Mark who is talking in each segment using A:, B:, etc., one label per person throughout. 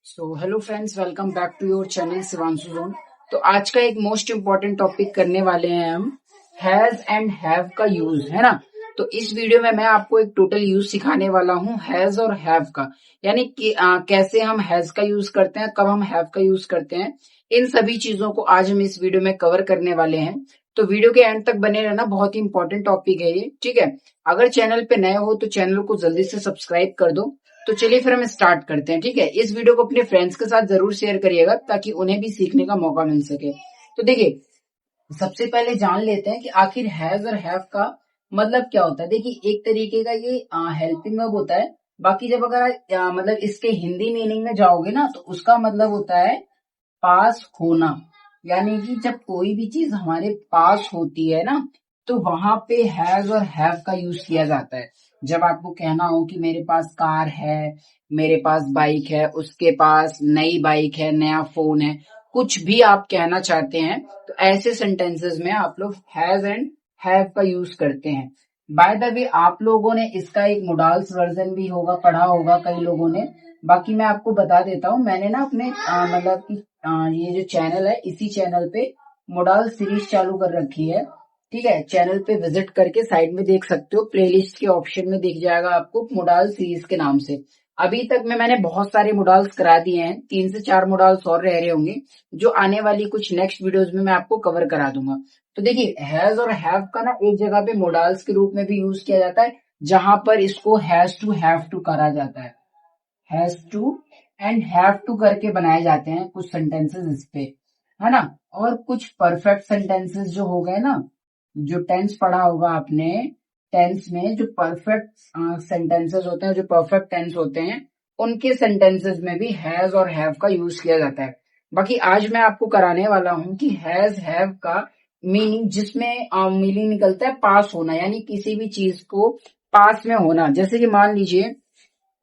A: So hello friends, welcome back to your channel Shivanshu zone. तो आज का एक मोस्ट इम्पोर्टेंट टॉपिक करने वाले हैं हम, हैज एंड हैव का यूज, है ना। तो इस वीडियो में मैं आपको एक टोटल यूज सिखाने वाला हूँ हैज और हैव का, यानी कि कैसे हम हैज का यूज करते हैं, कब हम हैव का यूज करते हैं। इन सभी चीजों को आज हम इस वीडियो में कवर करने वाले हैं। तो वीडियो के एंड तक बने रहना, बहुत ही इंपॉर्टेंट टॉपिक है ये, ठीक है। अगर चैनल पे नए हो तो चैनल को जल्दी से सब्सक्राइब कर दो। तो चलिए फिर हम स्टार्ट करते हैं, ठीक है। इस वीडियो को अपने फ्रेंड्स के साथ जरूर शेयर करिएगा ताकि उन्हें भी सीखने का मौका मिल सके। तो देखिए, सबसे पहले जान लेते हैं कि आखिर हैज और हैव का मतलब क्या होता है। देखिए, एक तरीके का ये हेल्पिंग वर्ब होता है। बाकी जब अगर मतलब इसके हिंदी मीनिंग में जाओगे ना, तो उसका मतलब होता है पास होना। यानी कि जब कोई भी चीज हमारे पास होती है ना, तो वहां पे हैज और हैव का यूज किया जाता है। जब आपको कहना हो कि मेरे पास कार है, मेरे पास बाइक है, उसके पास नई बाइक है, नया फोन है, कुछ भी आप कहना चाहते हैं, तो ऐसे सेंटेंसेस में आप लोग हैज एंड हैव का यूज करते हैं। बाय द वे, आप लोगों ने इसका एक मोडाल्स वर्जन भी होगा, पढ़ा होगा कई लोगों ने। बाकी मैं आपको बता देता हूँ, मैंने ना अपने मतलब कि ये जो चैनल है, इसी चैनल पे मोडाल सीरीज चालू कर रखी है, ठीक है। चैनल पे विजिट करके साइड में देख सकते हो, प्लेलिस्ट के ऑप्शन में दिख जाएगा आपको मोडाल सीरीज के नाम से। अभी तक में मैंने बहुत सारे मोडाल्स करा दिए हैं, 3 से 4 मोडाल्स और रह रहे होंगे, जो आने वाली कुछ नेक्स्ट वीडियोस में मैं आपको कवर करा दूंगा। तो देखिए, हैज और हैव का ना एक जगह पे मोडाल्स के रूप में भी यूज किया जाता है, जहां पर इसको हैज टू हैव टू करा जाता है। Has to and have to करके बनाए जाते हैं कुछ सेंटेंसेस इस पे, है ना। और कुछ परफेक्ट सेंटेंसेस जो हो गए ना, जो टेंस पढ़ा होगा आपने, टेंस में जो परफेक्ट सेंटेंसेस होते हैं, जो परफेक्ट टेंस होते हैं, उनके सेंटेंसेस में भी हैज और हैव का यूज किया जाता है। बाकी आज मैं आपको कराने वाला हूं कि हैज हैव का मीनिंग, जिसमें मीनिंग निकलता है पास होना, यानी किसी भी चीज को पास में होना। जैसे कि मान लीजिए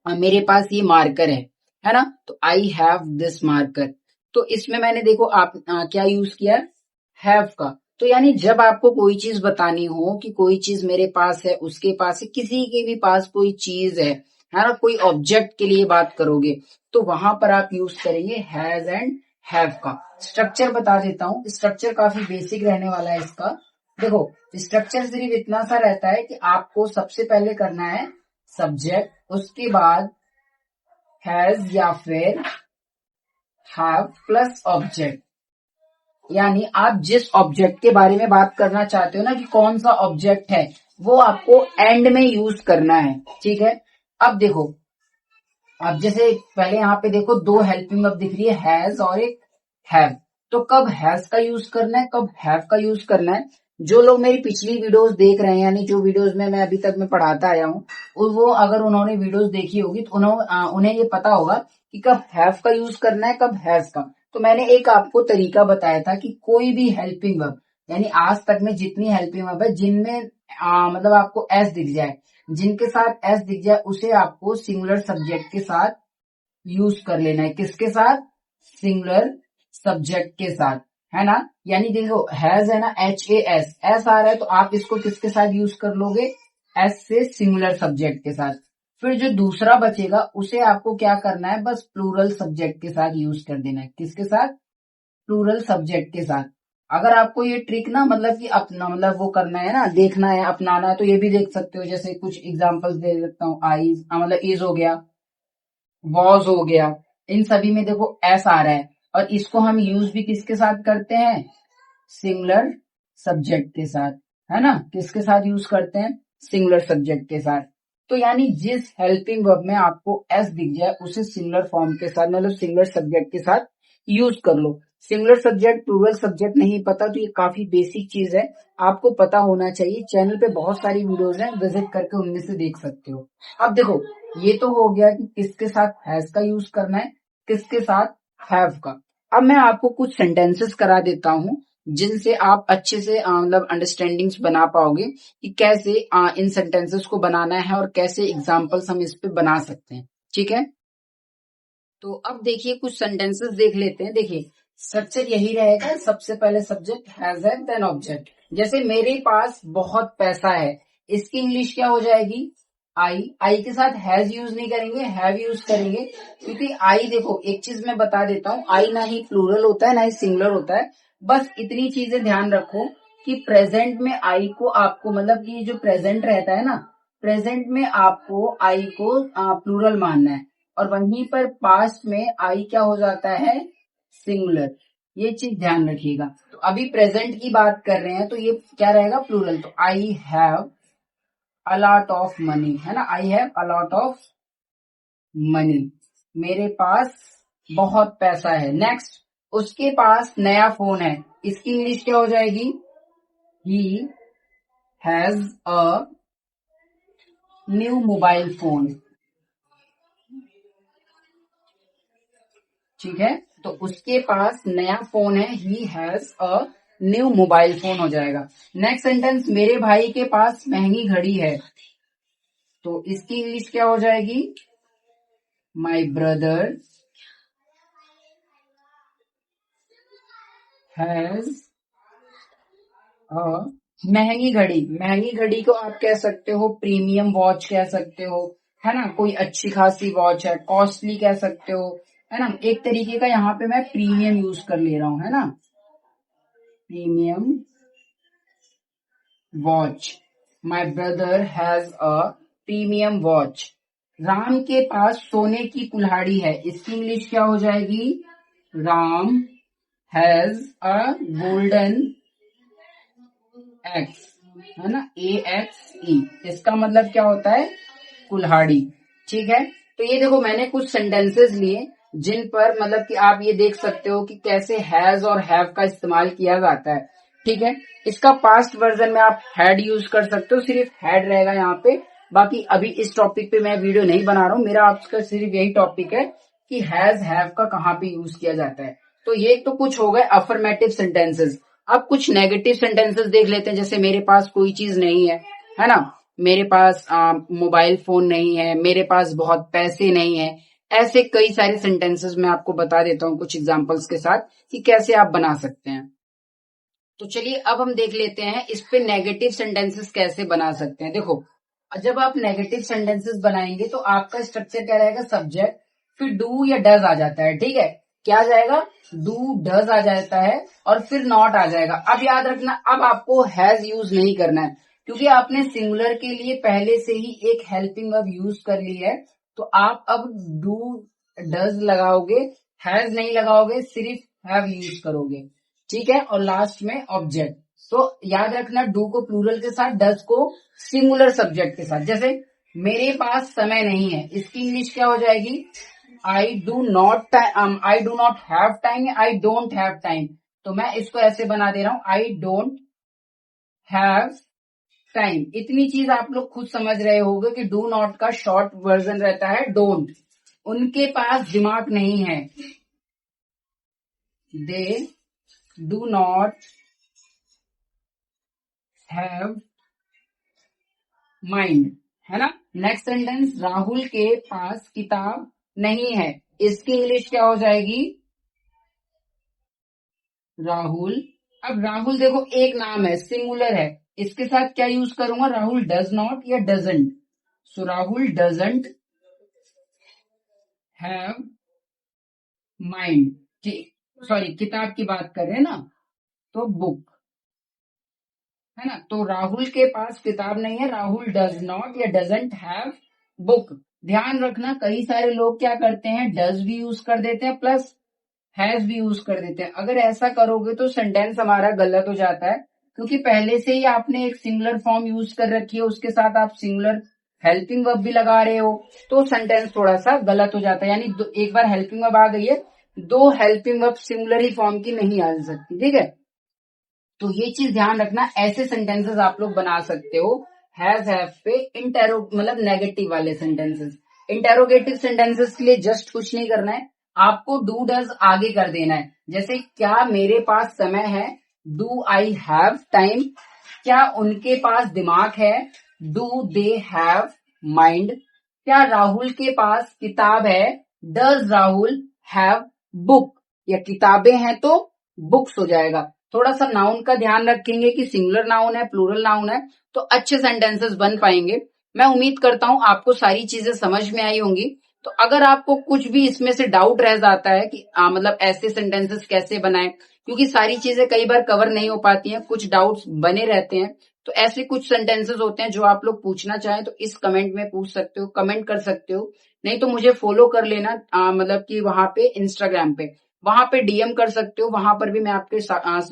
A: मेरे पास ये मार्कर है ना, तो आई हैव दिस मार्कर। तो इसमें मैंने देखो आप क्या यूज किया, हैव का। तो यानी जब आपको कोई चीज बतानी हो कि कोई चीज मेरे पास है, उसके पास है, किसी के भी पास कोई चीज है ना, कोई ऑब्जेक्ट के लिए बात करोगे, तो वहां पर आप यूज करेंगे हैज एंड हैव का। स्ट्रक्चर बता देता हूँ, स्ट्रक्चर काफी बेसिक रहने वाला है इसका। देखो, स्ट्रक्चर सिर्फ इतना सा रहता है कि आपको सबसे पहले करना है सब्जेक्ट, उसके बाद हैज या फिर हैव प्लस ऑब्जेक्ट। यानी आप जिस ऑब्जेक्ट के बारे में बात करना चाहते हो ना, कि कौन सा ऑब्जेक्ट है, वो आपको एंड में यूज करना है, ठीक है। अब देखो, अब जैसे पहले यहाँ पे देखो, 2 हेल्पिंग वर्ब दिख रही है, हैज और एक हैव। तो कब हैज का यूज करना है, कब हैव का यूज करना है। जो लोग मेरी पिछली वीडियोस देख रहे हैं, यानी जो वीडियोस में मैं अभी तक मैं पढ़ाता आया हूँ, वो अगर उन्होंने वीडियोस देखी होगी तो उन्हें ये पता होगा कि कब हैव का यूज करना है, कब हैज का। तो मैंने एक आपको तरीका बताया था कि कोई भी हेल्पिंग वर्ब, यानी आज तक में जितनी हेल्पिंग वर्ब है, जिनमें मतलब आपको एस दिख जाए, जिनके साथ एस दिख जाए, उसे आपको सिंगुलर सब्जेक्ट के साथ यूज कर लेना है। किसके साथ, सिंगुलर सब्जेक्ट के साथ, है ना। यानी देखो, हैज है ना, HAS, एस आ रहा है, तो आप इसको किसके साथ यूज कर लोगे, एस से सिंगुलर सब्जेक्ट के साथ। फिर जो दूसरा बचेगा उसे आपको क्या करना है, बस प्लूरल सब्जेक्ट के साथ यूज कर देना है। किसके साथ, प्लूरल सब्जेक्ट के साथ। अगर आपको ये ट्रिक ना, मतलब कि अपना मतलब वो करना है ना, देखना है, अपनाना है, तो ये भी देख सकते हो। जैसे कुछ एग्जांपल्स दे सकता हूँ, आईज मतलब इज हो गया, वॉज हो गया, इन सभी में देखो एस आ रहा है, और इसको हम यूज भी किसके साथ करते हैं, सिंगुलर सब्जेक्ट के साथ, है ना। किसके साथ यूज करते हैं, सिंगुलर सब्जेक्ट के साथ। तो यानी जिस हेल्पिंग वर्ब में आपको एस दिख जाए, उसे सिंगुलर फॉर्म के साथ, मतलब सिंगुलर सब्जेक्ट के साथ यूज कर लो। सिंगुलर सब्जेक्ट, प्लूरल सब्जेक्ट नहीं पता तो ये काफी बेसिक चीज है, आपको पता होना चाहिए। चैनल पे बहुत सारी वीडियोस हैं, विजिट करके उनमें से देख सकते हो। अब देखो, ये तो हो गया कि किसके साथ हैज का यूज करना है, किसके साथ हैव का। अब मैं आपको कुछ सेंटेंसेस करा देता हूं, जिनसे आप अच्छे से मतलब अंडरस्टैंडिंग्स बना पाओगे कि कैसे इन सेंटेंसेस को बनाना है और कैसे एग्जांपल्स हम इस पे बना सकते हैं, ठीक है। तो अब देखिए, कुछ सेंटेंसेस देख लेते हैं। देखिए, स्ट्रक्चर यही रहेगा, सबसे पहले सब्जेक्ट हैज है, देन ऑब्जेक्ट। जैसे मेरे पास बहुत पैसा है, इसकी इंग्लिश क्या हो जाएगी, आई के साथ हैज यूज नहीं करेंगे, हैव यूज करेंगे, क्योंकि आई देखो एक चीज मैं बता देता हूँ, आई ना ही प्लूरल होता है ना ही सिंगुलर होता है। बस इतनी चीजें ध्यान रखो कि प्रेजेंट में आई को आपको मतलब कि जो प्रेजेंट रहता है ना, प्रेजेंट में आपको आई को प्लूरल मानना है, और वहीं पर पास्ट में आई क्या हो जाता है, सिंगुलर। ये चीज ध्यान रखिएगा। तो अभी प्रेजेंट की बात कर रहे हैं तो ये क्या रहेगा, प्लूरल। तो I have a lot of money, है ना, I have a lot of money, मेरे पास बहुत पैसा है। नेक्स्ट, उसके पास नया फोन है, इसकी इंग्लिश क्या हो जाएगी, he has a new mobile phone. ठीक है, तो उसके पास नया फोन है, he has a new mobile phone हो जाएगा। नेक्स्ट सेंटेंस, मेरे भाई के पास महंगी घड़ी है, तो इसकी इंग्लिश क्या हो जाएगी, माई ब्रदर हैज अ महंगी घड़ी। महंगी घड़ी को आप कह सकते हो प्रीमियम वॉच कह सकते हो, है ना, कोई अच्छी खासी वॉच है, कॉस्टली कह सकते हो, है ना। एक तरीके का यहाँ पे मैं प्रीमियम यूज कर ले रहा हूं, है ना, premium watch. My brother has a premium watch. Ram के पास सोने की कुल्हाड़ी है, इसकी इंग्लिश क्या हो जाएगी, Ram has a golden x, है ना, AXE। इसका मतलब क्या होता है, कुल्हाड़ी। ठीक है, तो ये देखो मैंने कुछ सेंटेंसेस लिए जिन पर मतलब कि आप ये देख सकते हो कि कैसे हैज और हैव का इस्तेमाल किया जाता है। ठीक है, इसका पास्ट वर्जन में आप हैड यूज कर सकते हो, सिर्फ हैड रहेगा यहाँ पे। बाकी अभी इस टॉपिक पे मैं वीडियो नहीं बना रहा हूँ, मेरा आपका सिर्फ यही टॉपिक है कि हैज हैव का कहाँ पे यूज किया जाता है। तो ये तो कुछ हो गए अफर्मेटिव सेंटेंसेस। अब कुछ नेगेटिव सेंटेंसेस देख लेते हैं, जैसे मेरे पास कोई चीज नहीं है ना, मेरे पास मोबाइल फोन नहीं है, मेरे पास बहुत पैसे नहीं है। ऐसे कई सारे सेंटेंसेस मैं आपको बता देता हूँ कुछ एग्जांपल्स के साथ कि कैसे आप बना सकते हैं। तो चलिए अब हम देख लेते हैं इस पे नेगेटिव सेंटेंसेस कैसे बना सकते हैं। देखो, जब आप नेगेटिव सेंटेंसेस बनाएंगे तो आपका स्ट्रक्चर क्या रहेगा, सब्जेक्ट, फिर डू या डज आ जाता है। ठीक है, क्या आ जाएगा, डू डज आ जाता है, और फिर नॉट आ जाएगा। अब याद रखना, अब आपको हैज यूज नहीं करना है, क्योंकि आपने सिंगुलर के लिए पहले से ही एक हेल्पिंग वर्ब यूज कर ली है। तो आप अब डू डज लगाओगे, हैज नहीं लगाओगे, सिर्फ हैव यूज करोगे। ठीक है, और लास्ट में ऑब्जेक्ट। तो याद रखना, डू को प्लूरल के साथ, डज को सिंगुलर सब्जेक्ट के साथ। जैसे मेरे पास समय नहीं है, इसकी इंग्लिश क्या हो जाएगी, I do not have time, I don't have time. तो मैं इसको ऐसे बना दे रहा हूं, आई डोंट हैव टाइम। इतनी चीज आप लोग खुद समझ रहे होंगे कि डू नॉट का शॉर्ट वर्जन रहता है डोंट। उनके पास दिमाग नहीं है, they do not have mind, है ना। नेक्स्ट सेंटेंस, राहुल के पास किताब नहीं है, इसकी इंग्लिश क्या हो जाएगी, राहुल। अब राहुल देखो एक नाम है, सिंगुलर है, इसके साथ क्या यूज करूंगा, राहुल डज नॉट या doesn't. So Rahul doesn't have mind. Sorry, किताब की बात कर रहे हैं ना, तो बुक, है ना। तो राहुल के पास किताब नहीं है, राहुल डज नॉट या डजंट हैव बुक। ध्यान रखना, कई सारे लोग क्या करते हैं, डज भी यूज कर देते हैं प्लस हैज भी यूज कर देते हैं। अगर ऐसा करोगे तो सेंटेंस हमारा गलत हो जाता है, क्योंकि पहले से ही आपने एक सिंगुलर फॉर्म यूज कर रखी है, उसके साथ आप सिंगुलर हेल्पिंग वर्ब भी लगा रहे हो, तो सेंटेंस थोड़ा सा गलत हो जाता है। यानी एक बार हेल्पिंग वर्ब आ गई है, दो हेल्पिंग वर्ब सिंगुलर ही फॉर्म की नहीं आ सकती। ठीक है, तो ये चीज ध्यान रखना, ऐसे सेंटेंसेस आप लोग बना सकते हो हैज हैव पे इंटेरो मतलब नेगेटिव वाले सेंटेंसेस। इंटेरोगेटिव सेंटेंसेस के लिए जस्ट कुछ नहीं करना है, आपको डू डज आगे कर देना है। जैसे क्या मेरे पास समय है, डू आई हैव टाइम। क्या उनके पास दिमाग है, डू दे हैव माइंड। क्या राहुल के पास किताब है, डज राहुल हैव बुक। या किताबें हैं तो बुक्स हो जाएगा। थोड़ा सा नाउन का ध्यान रखेंगे कि सिंगुलर नाउन है, प्लूरल नाउन है, तो अच्छे सेंटेंसेस बन पाएंगे। मैं उम्मीद करता हूं आपको सारी चीजें समझ में आई होंगी। तो अगर आपको कुछ भी इसमें से डाउट रह जाता है कि मतलब ऐसे सेंटेंसेस कैसे बनाएं, क्योंकि सारी चीजें कई बार कवर नहीं हो पाती हैं, कुछ डाउट्स बने रहते हैं, तो ऐसे कुछ सेंटेंसेस होते हैं जो आप लोग पूछना चाहें तो इस कमेंट में पूछ सकते हो, कमेंट कर सकते हो। नहीं तो मुझे फॉलो कर लेना, मतलब कि वहां पे इंस्टाग्राम पे, वहां पे डीएम कर सकते हो, वहां पर भी मैं आपके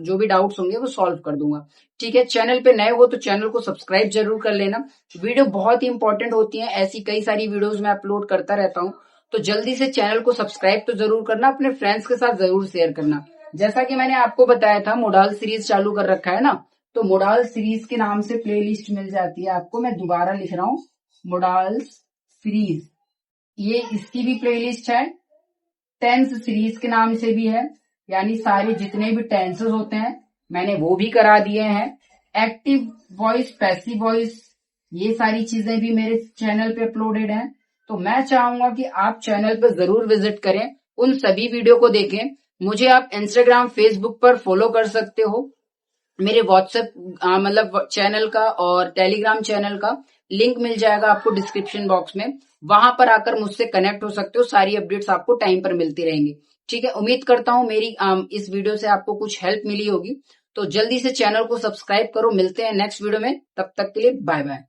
A: जो भी डाउट्स होंगे वो सॉल्व कर दूंगा। ठीक है, चैनल पे नए हो तो चैनल को सब्सक्राइब जरूर कर लेना। वीडियो बहुत ही इंपॉर्टेंट होती है, ऐसी कई सारी वीडियोस मैं अपलोड करता रहता हूँ, तो जल्दी से चैनल को सब्सक्राइब तो जरूर करना, अपने फ्रेंड्स के साथ जरूर शेयर करना। जैसा कि मैंने आपको बताया था, मोडाल सीरीज चालू कर रखा है ना, तो मोडाल सीरीज के नाम से प्लेलिस्ट मिल जाती है आपको। मैं दोबारा लिख रहा हूँ, मोडाल सीरीज, ये इसकी भी प्लेलिस्ट है। टेंस सीरीज के नाम से भी है, यानी सारे जितने भी टेंसेस होते हैं मैंने वो भी करा दिए हैं। एक्टिव वॉइस, पैसिव वॉइस, ये सारी चीजें भी मेरे चैनल पे अपलोडेड हैं। तो मैं चाहूंगा कि आप चैनल पे जरूर विजिट करें, उन सभी वीडियो को देखें। मुझे आप इंस्टाग्राम, फेसबुक पर फॉलो कर सकते हो। मेरे व्हाट्सएप मतलब चैनल का और टेलीग्राम चैनल का लिंक मिल जाएगा आपको डिस्क्रिप्शन बॉक्स में, वहां पर आकर मुझसे कनेक्ट हो सकते हो। सारी अपडेट्स आपको टाइम पर मिलती रहेंगी। ठीक है, उम्मीद करता हूं मेरी इस वीडियो से आपको कुछ हेल्प मिली होगी। तो जल्दी से चैनल को सब्सक्राइब करो। मिलते हैं नेक्स्ट वीडियो में, तब तक के लिए बाय बाय।